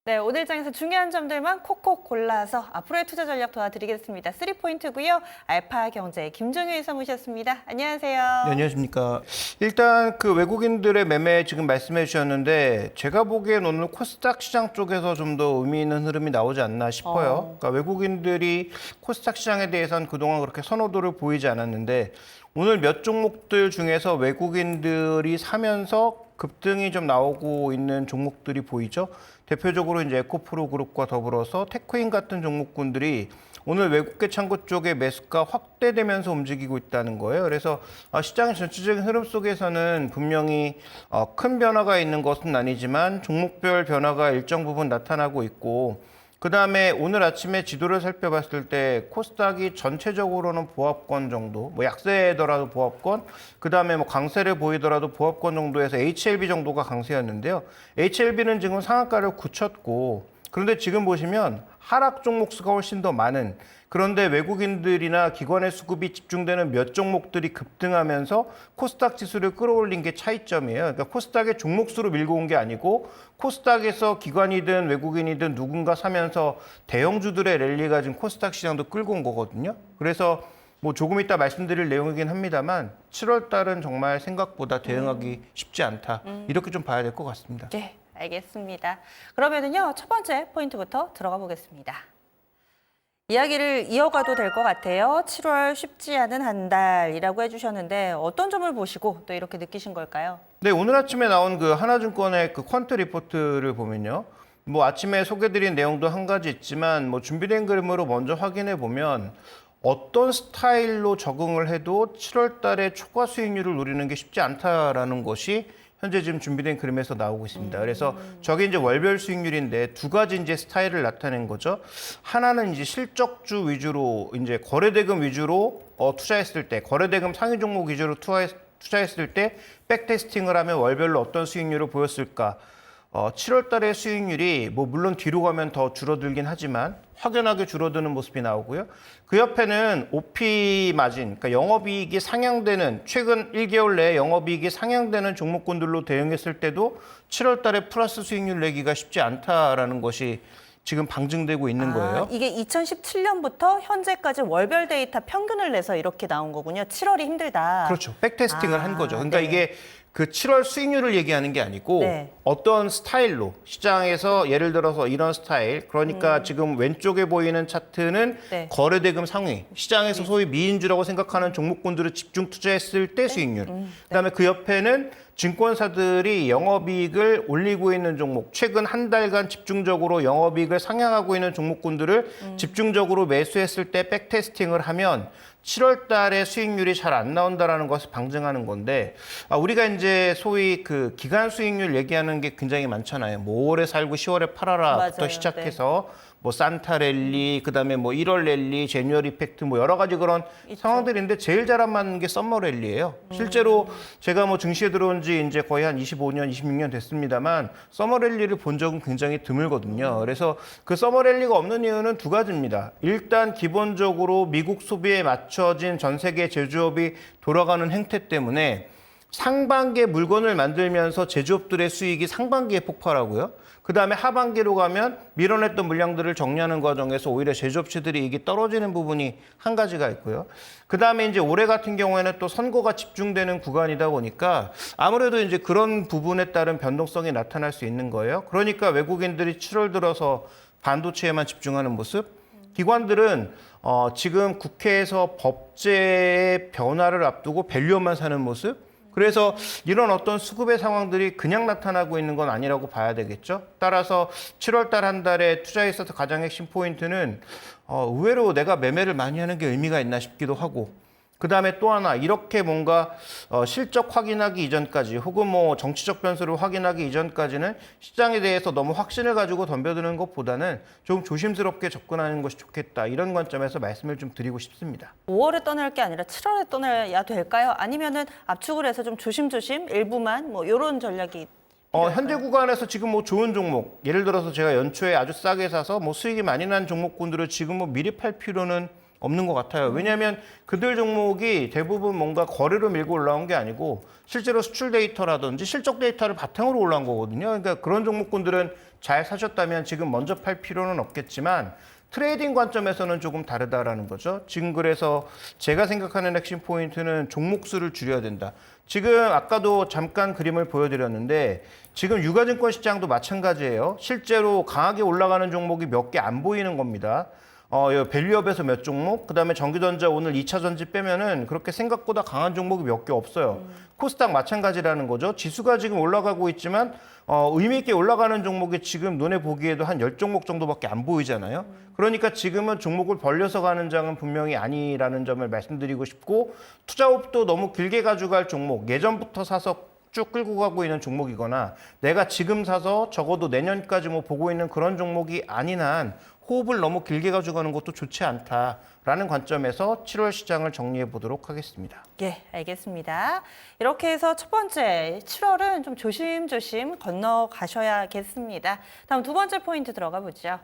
네, 오늘 장에서 중요한 점들만 콕콕 골라서 앞으로의 투자 전략 도와드리겠습니다. 3포인트고요. 알파경제 김종효 이사 모셨습니다. 안녕하세요. 네, 안녕하십니까. 일단 그 외국인들의 매매 지금 말씀해 주셨는데 제가 보기엔 오늘 코스닥 시장 쪽에서 좀 더 의미 있는 흐름이 나오지 않나 싶어요. 그러니까 외국인들이 코스닥 시장에 대해서는 그동안 그렇게 선호도를 보이지 않았는데 오늘 몇 종목들 중에서 외국인들이 사면서 급등이 좀 나오고 있는 종목들이 보이죠. 대표적으로 이제 에코프로 그룹과 더불어서 테크인 같은 종목군들이 오늘 외국계 창구 쪽의 매수가 확대되면서 움직이고 있다는 거예요. 그래서 시장의 전체적인 흐름 속에서는 분명히 큰 변화가 있는 것은 아니지만 종목별 변화가 일정 부분 나타나고 있고, 그다음에 오늘 아침에 지도를 살펴봤을 때 코스닥이 전체적으로는 보합권 정도, 뭐 약세더라도 보합권, 그다음에 뭐 강세를 보이더라도 보합권 정도에서 HLB 정도가 강세였는데요. HLB는 지금 상한가를 굳혔고, 그런데 지금 보시면 하락 종목 수가 훨씬 더 많은, 그런데 외국인들이나 기관의 수급이 집중되는 몇 종목들이 급등하면서 코스닥 지수를 끌어올린 게 차이점이에요. 그러니까 코스닥의 종목 수로 밀고 온 게 아니고 코스닥에서 기관이든 외국인이든 누군가 사면서 대형주들의 랠리가 지금 코스닥 시장도 끌고 온 거거든요. 그래서 뭐 조금 이따 말씀드릴 내용이긴 합니다만 7월 달은 정말 생각보다 대응하기 쉽지 않다. 이렇게 좀 봐야 될 것 같습니다. 네, 알겠습니다. 그러면은요, 첫 번째 포인트부터 들어가 보겠습니다. 이야기를 이어가도 될 것 같아요. 7월 쉽지 않은 한 달이라고 해주셨는데 어떤 점을 보시고 또 이렇게 느끼신 걸까요? 네, 오늘 아침에 나온 그 하나증권의 그 퀀트 리포트를 보면요. 뭐 아침에 소개드린 내용도 한 가지 있지만 뭐 준비된 그림으로 먼저 확인해 보면 어떤 스타일로 적응을 해도 7월 달에 초과 수익률을 노리는 게 쉽지 않다라는 것이 현재 지금 준비된 그림에서 나오고 있습니다. 그래서 저게 이제 월별 수익률인데 두 가지 이제 스타일을 나타낸 거죠. 하나는 이제 실적주 위주로 이제 거래대금 위주로 투자했을 때, 거래대금 상위 종목 위주로 투자했을 때 백테스팅을 하면 월별로 어떤 수익률을 보였을까? 7월 달의 수익률이 뭐 물론 뒤로 가면 더 줄어들긴 하지만 확연하게 줄어드는 모습이 나오고요. 그 옆에는 OP 마진, 그러니까 영업이익이 상향되는, 최근 1개월 내에 영업이익이 상향되는 종목군들로 대응했을 때도 7월 달에 플러스 수익률 내기가 쉽지 않다라는 것이 지금 방증되고 있는 거예요. 이게 2017년부터 현재까지 월별 데이터 평균을 내서 이렇게 나온 거군요. 7월이 힘들다. 그렇죠. 백테스팅을 한 거죠. 그러니까 네. 이게 그 7월 수익률을 얘기하는 게 아니고 네. 어떤 스타일로 시장에서 예를 들어서 이런 스타일, 그러니까 지금 왼쪽에 보이는 차트는 네. 거래대금 상위, 시장에서 소위 미인주라고 생각하는 종목군들을 집중 투자했을 때 수익률. 그다음에 그 옆에는 증권사들이 영업이익을 올리고 있는 종목, 최근 한 달간 집중적으로 영업이익을 상향하고 있는 종목군들을 집중적으로 매수했을 때 백테스팅을 하면 7월 달에 수익률이 잘 안 나온다라는 것을 방증하는 건데, 우리가 이제 소위 그 기간 수익률 얘기하는 게 굉장히 많잖아요. 뭐 5월에 살고 10월에 팔아라부터 맞아요. 시작해서 뭐 산타 랠리, 그다음에 뭐 1월 랠리, 제뉴얼 이펙트 뭐 여러 가지 그런 상황들인데 제일 잘 안 맞는 게 썸머 랠리예요. 실제로 제가 뭐 증시에 들어온 지 이제 거의 한 25년, 26년 됐습니다만 썸머 랠리를 본 적은 굉장히 드물거든요. 그래서 그 썸머 랠리가 없는 이유는 두 가지입니다. 일단 기본적으로 미국 소비에 맞춰진 전 세계 제조업이 돌아가는 행태 때문에 상반기에 물건을 만들면서 제조업들의 수익이 상반기에 폭발하고요. 그다음에 하반기로 가면 밀어냈던 물량들을 정리하는 과정에서 오히려 제조업체들이 이익이 떨어지는 부분이 한 가지가 있고요. 그다음에 이제 올해 같은 경우에는 또 선거가 집중되는 구간이다 보니까 아무래도 이제 그런 부분에 따른 변동성이 나타날 수 있는 거예요. 그러니까 외국인들이 7월 들어서 반도체에만 집중하는 모습, 기관들은 지금 국회에서 법제의 변화를 앞두고 밸류업만 사는 모습, 그래서 이런 어떤 수급의 상황들이 그냥 나타나고 있는 건 아니라고 봐야 되겠죠. 따라서 7월 달 한 달에 투자에 있어서 가장 핵심 포인트는 의외로 내가 매매를 많이 하는 게 의미가 있나 싶기도 하고, 그다음에 또 하나 이렇게 뭔가 실적 확인하기 이전까지 혹은 뭐 정치적 변수를 확인하기 이전까지는 시장에 대해서 너무 확신을 가지고 덤벼드는 것보다는 좀 조심스럽게 접근하는 것이 좋겠다, 이런 관점에서 말씀을 좀 드리고 싶습니다. 5월에 떠날 게 아니라 7월에 떠나야 될까요? 아니면은 압축을 해서 좀 조심조심 일부만 뭐 이런 전략이 현재 구간에서 지금 뭐 좋은 종목, 예를 들어서 제가 연초에 아주 싸게 사서 뭐 수익이 많이 난 종목군들을 지금 뭐 미리 팔 필요는 없는 것 같아요. 왜냐하면 그들 종목이 대부분 뭔가 거래로 밀고 올라온 게 아니고 실제로 수출 데이터라든지 실적 데이터를 바탕으로 올라온 거거든요. 그러니까 그런 종목군들은 잘 사셨다면 지금 먼저 팔 필요는 없겠지만 트레이딩 관점에서는 조금 다르다라는 거죠. 지금 그래서 제가 생각하는 핵심 포인트는 종목 수를 줄여야 된다. 지금 아까도 잠깐 그림을 보여드렸는데 지금 유가증권 시장도 마찬가지예요. 실제로 강하게 올라가는 종목이 몇 개 안 보이는 겁니다. 밸류업에서 몇 종목, 그다음에 전기전자 오늘 2차 전지 빼면은 그렇게 생각보다 강한 종목이 몇 개 없어요. 코스닥 마찬가지라는 거죠. 지수가 지금 올라가고 있지만 의미 있게 올라가는 종목이 지금 눈에 보기에도 한 10종목 정도밖에 안 보이잖아요. 그러니까 지금은 종목을 벌려서 가는 장은 분명히 아니라는 점을 말씀드리고 싶고 투자업도 너무 길게 가져갈 종목, 예전부터 사서 쭉 끌고 가고 있는 종목이거나 내가 지금 사서 적어도 내년까지 뭐 보고 있는 그런 종목이 아닌 한 호흡을 너무 길게 가져가는 것도 좋지 않다라는 관점에서 7월 시장을 정리해 보도록 하겠습니다. 예, 알겠습니다. 이렇게 해서 첫 번째 7월은 좀 조심조심 건너가셔야겠습니다. 다음 두 번째 포인트 들어가 보죠.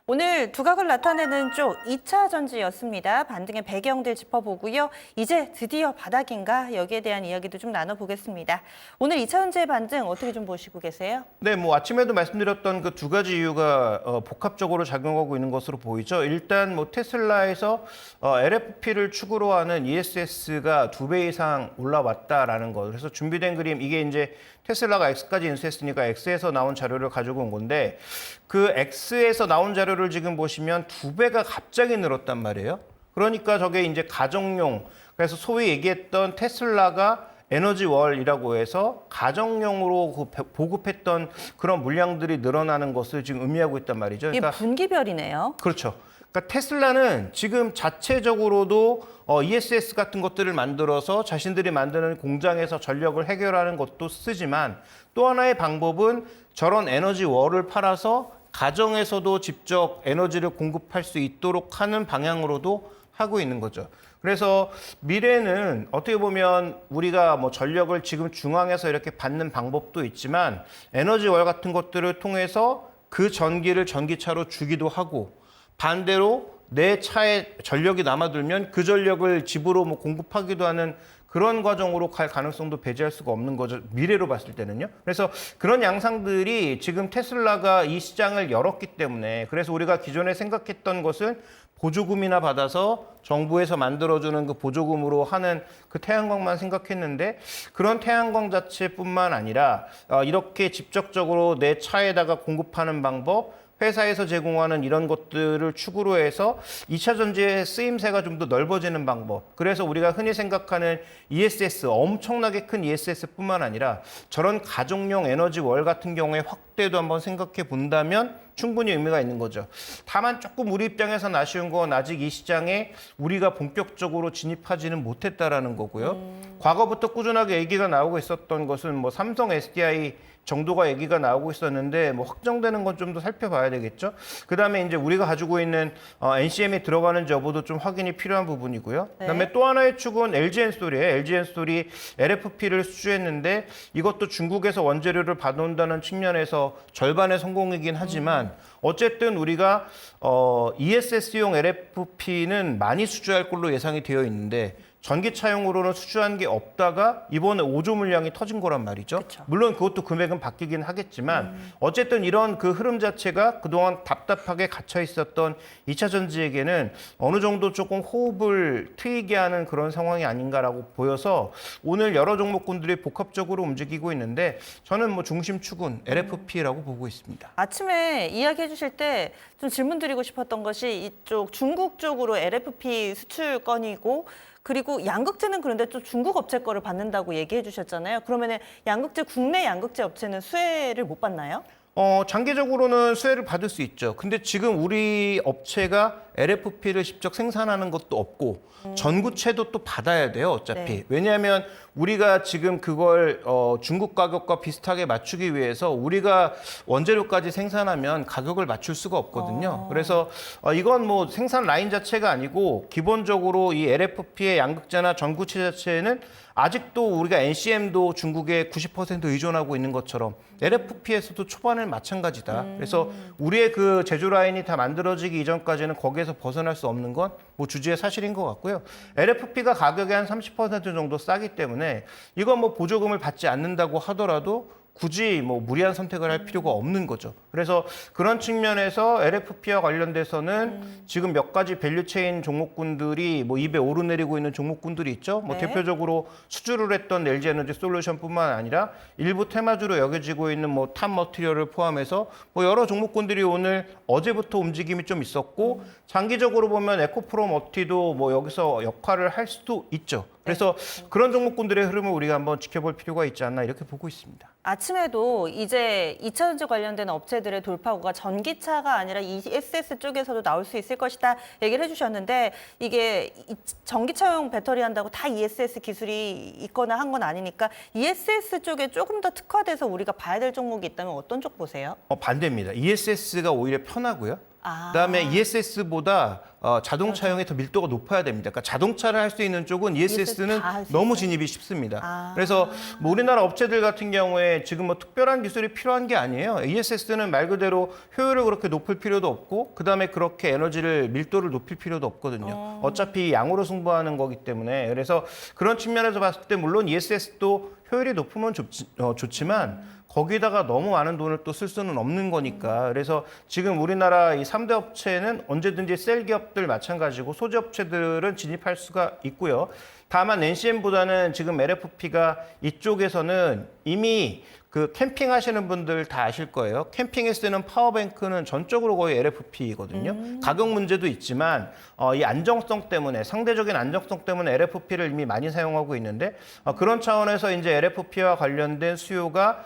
오늘 두각을 나타내는 쪽 2차 전지였습니다. 반등의 배경들 짚어보고요. 이제 드디어 바닥인가 여기에 대한 이야기도 좀 나눠보겠습니다. 오늘 2차 전지의 반등 어떻게 좀 보시고 계세요? 네, 뭐 아침에도 말씀드렸던 그 두 가지 이유가 복합적으로 작용하고 있는 것으로 보이죠. 일단 뭐 테슬라에서 LFP를 축으로 하는 ESS가 2배 이상 올라왔다라는 거. 그래서 준비된 그림 이게 이제 테슬라가 X까지 인수했으니까 X에서 나온 자료를 가지고 온 건데 그 X에서 나온 자료를 지금 보시면 2배가 갑자기 늘었단 말이에요. 그러니까 저게 이제 가정용, 그래서 소위 얘기했던 테슬라가 에너지월이라고 해서 가정용으로 보급했던 그런 물량들이 늘어나는 것을 지금 의미하고 있단 말이죠. 이게 그러니까 분기별이네요. 그렇죠. 그러니까 테슬라는 지금 자체적으로도 ESS 같은 것들을 만들어서 자신들이 만드는 공장에서 전력을 해결하는 것도 쓰지만 또 하나의 방법은 저런 에너지월을 팔아서 가정에서도 직접 에너지를 공급할 수 있도록 하는 방향으로도 하고 있는 거죠. 그래서 미래는 어떻게 보면 우리가 뭐 전력을 지금 중앙에서 이렇게 받는 방법도 있지만 에너지월 같은 것들을 통해서 그 전기를 전기차로 주기도 하고 반대로 내 차에 전력이 남아들면 그 전력을 집으로 뭐 공급하기도 하는 그런 과정으로 갈 가능성도 배제할 수가 없는 거죠. 미래로 봤을 때는요. 그래서 그런 양상들이 지금 테슬라가 이 시장을 열었기 때문에 그래서 우리가 기존에 생각했던 것은 보조금이나 받아서 정부에서 만들어주는 그 보조금으로 하는 그 태양광만 생각했는데 그런 태양광 자체뿐만 아니라 이렇게 직접적으로 내 차에다가 공급하는 방법 회사에서 제공하는 이런 것들을 축으로 해서 2차 전지의 쓰임새가 좀 더 넓어지는 방법. 그래서 우리가 흔히 생각하는 ESS, 엄청나게 큰 ESS뿐만 아니라 저런 가정용 에너지월 같은 경우에 확대도 한번 생각해 본다면 충분히 의미가 있는 거죠. 다만 조금 우리 입장에서는 아쉬운 건 아직 이 시장에 우리가 본격적으로 진입하지는 못했다라는 거고요. 과거부터 꾸준하게 얘기가 나오고 있었던 것은 뭐 삼성, SDI 정도가 얘기가 나오고 있었는데 뭐 확정되는 건 좀 더 살펴봐야 되겠죠. 그다음에 이제 우리가 가지고 있는 NCM에 들어가는지 여부도 좀 확인이 필요한 부분이고요. 네. 그다음에 또 하나의 축은 LG엔솔이에요. LG엔솔이 LFP를 수주했는데 이것도 중국에서 원재료를 받아온다는 측면에서 절반의 성공이긴 하지만 어쨌든 우리가 ESS용 LFP는 많이 수주할 걸로 예상이 되어 있는데 전기차용으로는 수주한 게 없다가 이번에 5조 물량이 터진 거란 말이죠. 그쵸. 물론 그것도 금액은 바뀌긴 하겠지만 어쨌든 이런 그 흐름 자체가 그동안 답답하게 갇혀 있었던 2차 전지에게는 어느 정도 조금 호흡을 트이게 하는 그런 상황이 아닌가라고 보여서 오늘 여러 종목군들이 복합적으로 움직이고 있는데 저는 뭐 중심축은 LFP라고 보고 있습니다. 아침에 이야기해 주실 때 좀 질문 드리고 싶었던 것이 이쪽 중국 쪽으로 LFP 수출 건이고 그리고 양극재는 그런데 또 중국 업체 거를 받는다고 얘기해 주셨잖아요. 그러면은 양극재 국내 양극재 업체는 수혜를 못 받나요? 장기적으로는 수혜를 받을 수 있죠. 근데 지금 우리 업체가 LFP를 직접 생산하는 것도 없고 전구체도 또 받아야 돼요, 어차피. 네. 왜냐하면 우리가 지금 그걸 중국 가격과 비슷하게 맞추기 위해서 우리가 원재료까지 생산하면 가격을 맞출 수가 없거든요. 그래서 이건 뭐 생산 라인 자체가 아니고 기본적으로 이 LFP의 양극재나 전구체 자체는 아직도 우리가 NCM도 중국에 90% 의존하고 있는 것처럼 LFP에서도 초반을 마찬가지다. 그래서 우리의 그 제조 라인이 다 만들어지기 이전까지는 거기에서 벗어날 수 없는 건 뭐 주지의 사실인 것 같고요. LFP가 가격이 한 30% 정도 싸기 때문에 이건 뭐 보조금을 받지 않는다고 하더라도 굳이 뭐 무리한 선택을 할 필요가 없는 거죠. 그래서 그런 측면에서 LFP와 관련돼서는 지금 몇 가지 밸류체인 종목군들이 뭐 입에 오르내리고 있는 종목군들이 있죠. 뭐 네. 대표적으로 수주를 했던 LG에너지 솔루션뿐만 아니라 일부 테마주로 여겨지고 있는 뭐 탑 머티리얼을 포함해서 뭐 여러 종목군들이 오늘 어제부터 움직임이 좀 있었고 장기적으로 보면 에코프로 머티도 뭐 여기서 역할을 할 수도 있죠. 그래서 그런 종목군들의 흐름을 우리가 한번 지켜볼 필요가 있지 않나 이렇게 보고 있습니다. 아침에도 이제 2차전지 관련된 업체들의 돌파구가 전기차가 아니라 ESS 쪽에서도 나올 수 있을 것이다 얘기를 해주셨는데 이게 전기차용 배터리 한다고 다 ESS 기술이 있거나 한 건 아니니까 ESS 쪽에 조금 더 특화돼서 우리가 봐야 될 종목이 있다면 어떤 쪽 보세요? 반대입니다. ESS가 오히려 편하고요. 아. 그다음에 ESS보다 자동차용이 더 밀도가 높아야 됩니다. 그러니까 자동차를 할 수 있는 쪽은 ESS는 다 할수 너무 있어요? 진입이 쉽습니다. 아. 그래서 뭐 우리나라 업체들 같은 경우에 지금 뭐 특별한 기술이 필요한 게 아니에요. ESS는 말 그대로 효율을 그렇게 높일 필요도 없고 그다음에 그렇게 에너지를 밀도를 높일 필요도 없거든요. 어차피 양으로 승부하는 거기 때문에 그래서 그런 측면에서 봤을 때 물론 ESS도 효율이 높으면 좋지만 거기다가 너무 많은 돈을 또 쓸 수는 없는 거니까. 그래서 지금 우리나라 이 3대 업체는 언제든지 셀 기업들 마찬가지고 소재 업체들은 진입할 수가 있고요. 다만 NCM보다는 지금 LFP가 이쪽에서는 이미 그 캠핑 하시는 분들 다 아실 거예요. 캠핑에 쓰는 파워뱅크는 전적으로 거의 LFP거든요. 가격 문제도 있지만 이 안정성 때문에 상대적인 안정성 때문에 LFP를 이미 많이 사용하고 있는데 그런 차원에서 이제 LFP와 관련된 수요가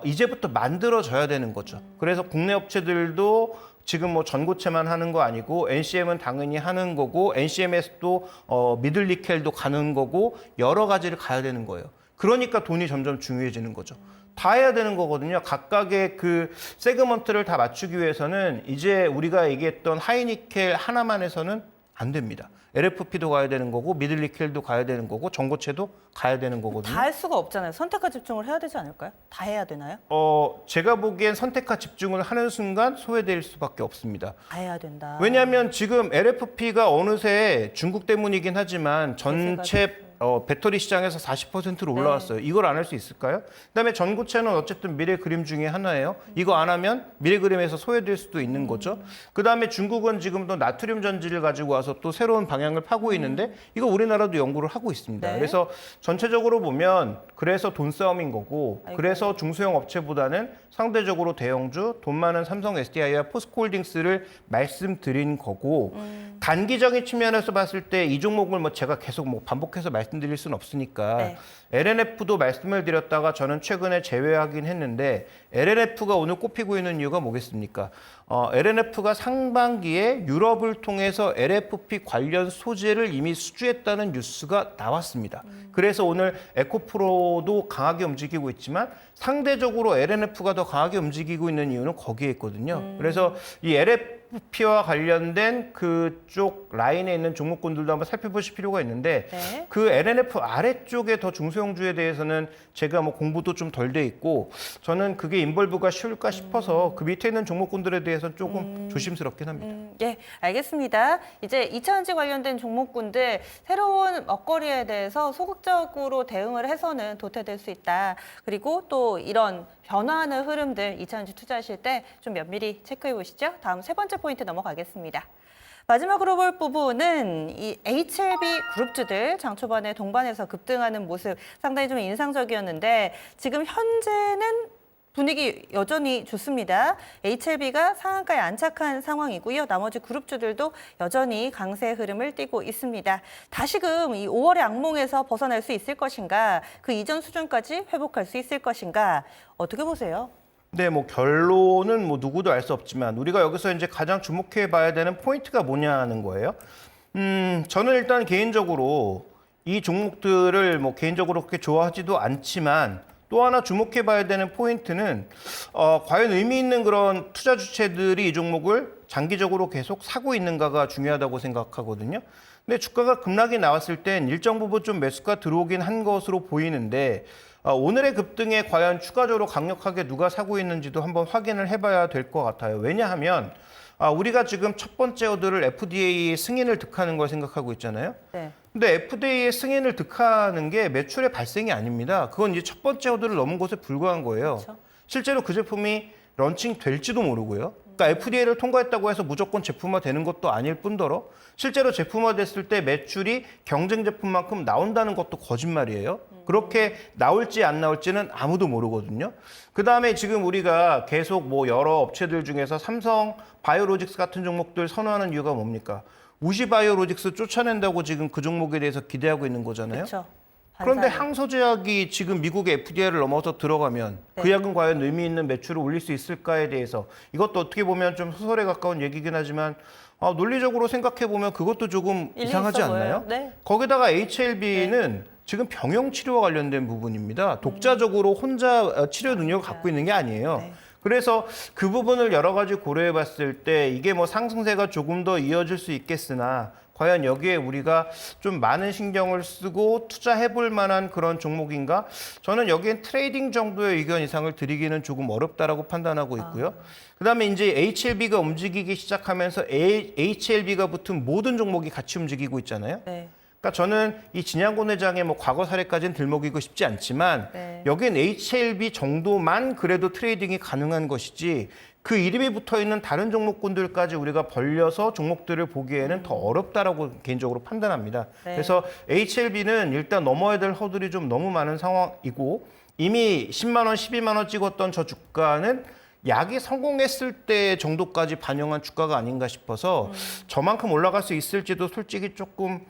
이제부터 만들어져야 되는 거죠. 그래서 국내 업체들도 지금 뭐 전고체만 하는 거 아니고 NCM은 당연히 하는 거고 NCM에서도 미들니켈도 가는 거고 여러 가지를 가야 되는 거예요. 그러니까 돈이 점점 중요해지는 거죠. 다 해야 되는 거거든요. 각각의 그 세그먼트를 다 맞추기 위해서는 이제 우리가 얘기했던 하이니켈 하나만 해서는 안 됩니다. LFP도 가야 되는 거고 미들니켈도 가야 되는 거고 전고체도 가야 되는 거거든요. 다 할 수가 없잖아요. 선택과 집중을 해야 되지 않을까요? 다 해야 되나요? 제가 보기엔 선택과 집중을 하는 순간 소외될 수밖에 없습니다. 다 해야 된다. 왜냐하면 지금 LFP가 어느새 중국 때문이긴 하지만 전체 배터리 시장에서 40%로 올라왔어요. 이걸 안 할 수 있을까요? 그다음에 전고체는 어쨌든 미래 그림 중에 하나예요. 이거 안 하면 미래 그림에서 소외될 수도 있는 거죠. 그다음에 중국은 지금도 나트륨 전지를 가지고 와서 또 새로운 방향을 파고 있는데 이거 우리나라도 연구를 하고 있습니다. 네. 그래서 전체적으로 보면 그래서 돈 싸움인 거고 그래서 중소형 업체보다는 상대적으로 대형주, 돈 많은 삼성 SDI와 포스코홀딩스를 말씀드린 거고 단기적인 측면에서 봤을 때 이 종목을 뭐 제가 계속 뭐 반복해서 말씀드릴 수는 없으니까 네. LNF도 말씀을 드렸다가 저는 최근에 제외하긴 했는데 LNF가 오늘 꼽히고 있는 이유가 뭐겠습니까? LNF가 상반기에 유럽을 통해서 LFP 관련 소재를 이미 수주했다는 뉴스가 나왔습니다. 그래서 오늘 에코프로도 강하게 움직이고 있지만 상대적으로 LNF가 더 강하게 움직이고 있는 이유는 거기에 있거든요. 그래서 이 LFP와 관련된 그쪽 라인에 있는 종목군들도 한번 살펴보실 필요가 있는데 네. 그 LNF 아래쪽에 더 중소형주에 대해서는 제가 뭐 공부도 좀 덜 돼 있고 저는 그게 인벌브가 쉬울까 싶어서 그 밑에 있는 종목군들에 대해서는 조금 조심스럽긴 합니다. 예, 알겠습니다. 이제 2차전지 관련된 종목군들 새로운 먹거리에 대해서 소극적으로 대응을 해서는 도태될 수 있다. 그리고 또 이런 변화하는 흐름들 2차전지 투자하실 때 좀 면밀히 체크해 보시죠. 다음 세 번째 포인트 넘어가겠습니다. 마지막으로 볼 부분은 이 HLB 그룹주들 장 초반에 동반해서 급등하는 모습 상당히 좀 인상적이었는데 지금 현재는 분위기 여전히 좋습니다. HLB가 상한가에 안착한 상황이고요. 나머지 그룹주들도 여전히 강세 흐름을 띠고 있습니다. 다시금 이 5월의 악몽에서 벗어날 수 있을 것인가, 그 이전 수준까지 회복할 수 있을 것인가, 어떻게 보세요? 네, 뭐 결론은 뭐 누구도 알 수 없지만 우리가 여기서 이제 가장 주목해 봐야 되는 포인트가 뭐냐는 거예요. 저는 일단 개인적으로 이 종목들을 뭐 개인적으로 그렇게 좋아하지도 않지만 또 하나 주목해 봐야 되는 포인트는 과연 의미 있는 그런 투자 주체들이 이 종목을 장기적으로 계속 사고 있는가가 중요하다고 생각하거든요. 근데 주가가 급락이 나왔을 땐 일정 부분 좀 매수가 들어오긴 한 것으로 보이는데 오늘의 급등에 과연 추가적으로 강력하게 누가 사고 있는지도 한번 확인을 해봐야 될 것 같아요. 왜냐하면 우리가 지금 첫 번째 오더를 FDA 승인을 득하는 걸 생각하고 있잖아요. 네. 근데 FDA의 승인을 득하는 게 매출의 발생이 아닙니다. 그건 이제 첫 번째 오더를 넘은 것에 불과한 거예요. 그렇죠. 실제로 그 제품이 런칭 될지도 모르고요. 그러니까 FDA를 통과했다고 해서 무조건 제품화 되는 것도 아닐 뿐더러 실제로 제품화 됐을 때 매출이 경쟁 제품만큼 나온다는 것도 거짓말이에요. 그렇게 나올지 안 나올지는 아무도 모르거든요. 그다음에 지금 우리가 계속 뭐 여러 업체들 중에서 삼성 바이오로직스 같은 종목들 선호하는 이유가 뭡니까? 우시 바이오로직스 쫓아낸다고 지금 그 종목에 대해서 기대하고 있는 거잖아요. 그렇죠. 그런데 항소제약이 지금 미국의 FDA를 넘어서 들어가면 네. 그 약은 과연 의미 있는 매출을 올릴 수 있을까에 대해서 이것도 어떻게 보면 좀 소설에 가까운 얘기긴 하지만 논리적으로 생각해 보면 그것도 조금 일리 이상하지 있어 보여요. 않나요? 네. 거기다가 HLB는 지금 병용 치료와 관련된 부분입니다. 독자적으로 혼자 치료 능력을 갖고 있는 게 아니에요. 네. 그래서 그 부분을 여러 가지 고려해 봤을 때 이게 뭐 상승세가 조금 더 이어질 수 있겠으나 과연 여기에 우리가 좀 많은 신경을 쓰고 투자해 볼 만한 그런 종목인가? 저는 여기엔 트레이딩 정도의 의견 이상을 드리기는 조금 어렵다라고 판단하고 있고요. 그다음에 이제 HLB가 움직이기 시작하면서 HLB가 붙은 모든 종목이 같이 움직이고 있잖아요. 네. 그러니까 저는 이 진양곤 회장의 뭐 과거 사례까지는 들먹이고 싶지 않지만 네. 여긴 HLB 정도만 그래도 트레이딩이 가능한 것이지 그 이름이 붙어 있는 다른 종목군들까지 우리가 벌려서 종목들을 보기에는 더 어렵다라고 개인적으로 판단합니다. 네. 그래서 HLB는 일단 넘어야 될 허들이 좀 너무 많은 상황이고 이미 10만 원, 12만 원 찍었던 저 주가는 약이 성공했을 때 정도까지 반영한 주가가 아닌가 싶어서 저만큼 올라갈 수 있을지도 솔직히 조금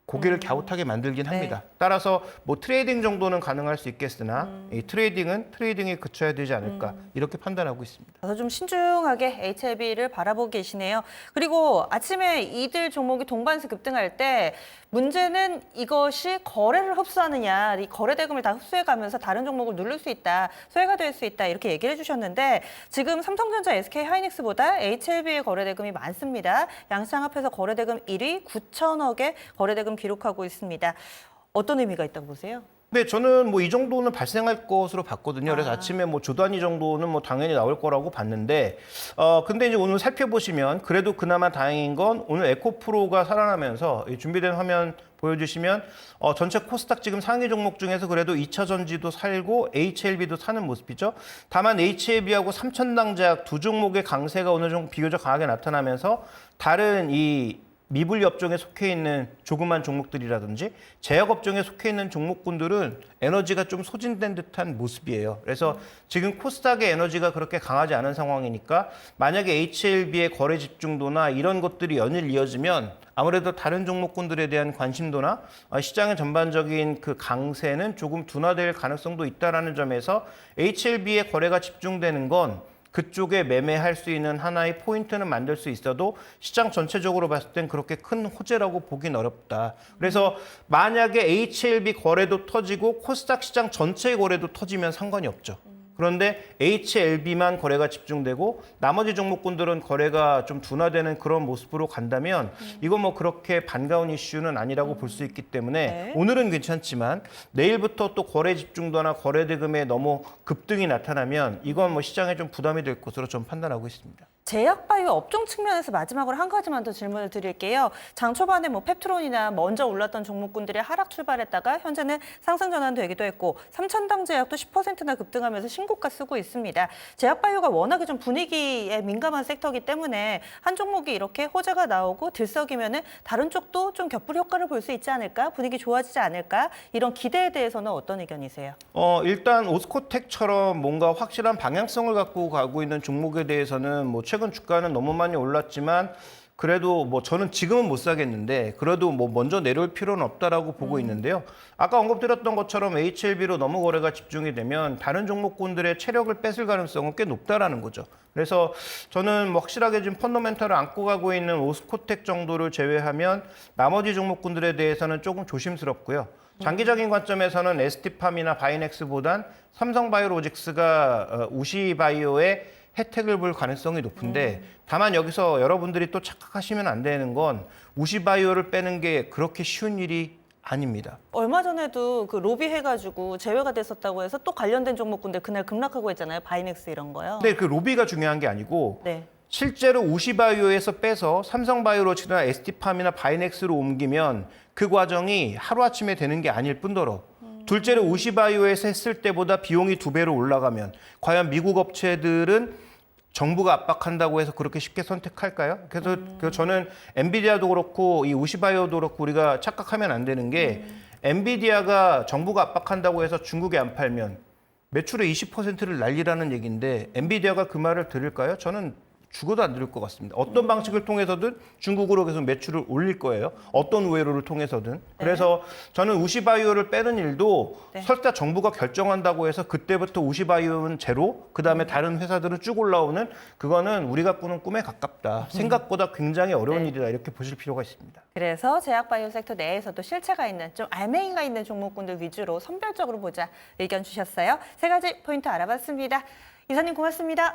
고개를 갸웃하게 만들긴 합니다. 따라서 뭐 트레이딩 정도는 가능할 수 있겠으나 이 트레이딩은 트레이딩에 그쳐야 되지 않을까 이렇게 판단하고 있습니다. 그래서 좀 신중하게 HLB를 바라보고 계시네요. 그리고 아침에 이들 종목이 동반세 급등할 때 문제는 이것이 거래를 흡수하느냐, 이 거래 대금을 다 흡수해가면서 다른 종목을 누를 수 있다, 소외가 될 수 있다 이렇게 얘기를 해주셨는데 지금 삼성전자, SK 하이닉스보다 HLB의 거래 대금이 많습니다. 양시장 합해서 거래 대금 1위 9천억의 거래 대금 기록하고 있습니다. 어떤 의미가 있다고 보세요? 네, 저는 뭐 이 정도는 발생할 것으로 봤거든요. 그래서 아침에 뭐 조 단위 정도는 뭐 당연히 나올 거라고 봤는데, 근데 이제 오늘 살펴보시면 그래도 그나마 다행인 건 오늘 에코프로가 살아나면서 이 준비된 화면 보여주시면 전체 코스닥 지금 상위 종목 중에서 그래도 2차 전지도 살고 HLB도 사는 모습이죠. 다만 HLB하고 삼천당제약 두 종목의 강세가 오늘 좀 비교적 강하게 나타나면서 다른 이 미불 업종에 속해 있는 조그만 종목들이라든지 제약 업종에 속해 있는 종목군들은 에너지가 좀 소진된 듯한 모습이에요. 그래서 지금 코스닥의 에너지가 그렇게 강하지 않은 상황이니까 만약에 HLB의 거래 집중도나 이런 것들이 연일 이어지면 아무래도 다른 종목군들에 대한 관심도나 시장의 전반적인 그 강세는 조금 둔화될 가능성도 있다라는 점에서 HLB의 거래가 집중되는 건 그쪽에 매매할 수 있는 하나의 포인트는 만들 수 있어도 시장 전체적으로 봤을 땐 그렇게 큰 호재라고 보긴 어렵다. 그래서 만약에 HLB 거래도 터지고 코스닥 시장 전체의 거래도 터지면 상관이 없죠. 그런데 HLB만 거래가 집중되고 나머지 종목군들은 거래가 좀 둔화되는 그런 모습으로 간다면 이건 뭐 그렇게 반가운 이슈는 아니라고 볼 수 있기 때문에 네. 오늘은 괜찮지만 내일부터 또 거래 집중도나 거래 대금에 너무 급등이 나타나면 이건 뭐 시장에 좀 부담이 될 것으로 좀 판단하고 있습니다. 제약바이오 업종 측면에서 마지막으로 한 가지만 더 질문을 드릴게요. 장 초반에 뭐 펩트론이나 먼저 올랐던 종목군들이 하락 출발했다가 현재는 상승 전환되기도 했고 삼천당제약도 10%나 급등하면서 신고가 쓰고 있습니다. 제약바이오가 워낙에 좀 분위기에 민감한 섹터이기 때문에 한 종목이 이렇게 호재가 나오고 들썩이면은 다른 쪽도 좀 곁불 효과를 볼 수 있지 않을까? 분위기 좋아지지 않을까? 이런 기대에 대해서는 어떤 의견이세요? 일단 오스코텍처럼 뭔가 확실한 방향성을 갖고 가고 있는 종목에 대해서는 뭐 최근 주가는 너무 많이 올랐지만 그래도 뭐 저는 지금은 못 사겠는데 그래도 뭐 먼저 내려올 필요는 없다라고 보고 있는데요. 아까 언급드렸던 것처럼 HLB로 너무 거래가 집중이 되면 다른 종목군들의 체력을 뺏을 가능성은 꽤 높다라는 거죠. 그래서 저는 뭐 확실하게 지금 펀더멘탈을 안고 가고 있는 오스코텍 정도를 제외하면 나머지 종목군들에 대해서는 조금 조심스럽고요. 장기적인 관점에서는 ST팜이나 바이넥스보단 삼성바이오로직스가 우시바이오의 혜택을 볼 가능성이 높은데 다만 여기서 여러분들이 또 착각하시면 안 되는 건 우시바이오를 빼는 게 그렇게 쉬운 일이 아닙니다. 얼마 전에도 그 로비 해가지고 제외가 됐었다고 해서 또 관련된 종목군들 그날 급락하고 했잖아요. 바이넥스 이런 거요. 근데 그 로비가 중요한 게 아니고 네. 실제로 우시바이오에서 빼서 삼성바이오로직이나 ST팜이나 바이넥스로 옮기면 그 과정이 하루아침에 되는 게 아닐 뿐더러 둘째로 우시바이오에서 했을 때보다 비용이 2배로 올라가면 과연 미국 업체들은 정부가 압박한다고 해서 그렇게 쉽게 선택할까요? 그래서 저는 엔비디아도 그렇고 이 우시바이오도 그렇고 우리가 착각하면 안 되는 게 엔비디아가 정부가 압박한다고 해서 중국에 안 팔면 매출의 20%를 날리라는 얘기인데 엔비디아가 그 말을 들을까요? 저는 죽어도 안 들을 것 같습니다. 어떤 방식을 통해서든 중국으로 계속 매출을 올릴 거예요. 어떤 우회로를 통해서든. 그래서 저는 우시바이오를 빼는 일도 설사 정부가 결정한다고 해서 그때부터 우시바이오는 제로, 그다음에 다른 회사들은 쭉 올라오는 그거는 우리가 꾸는 꿈에 가깝다. 생각보다 굉장히 어려운 일이다. 이렇게 보실 필요가 있습니다. 그래서 제약바이오 섹터 내에서도 실체가 있는 좀 알맹이가 있는 종목군들 위주로 선별적으로 보자 의견 주셨어요. 3가지 포인트 알아봤습니다. 이사님 고맙습니다.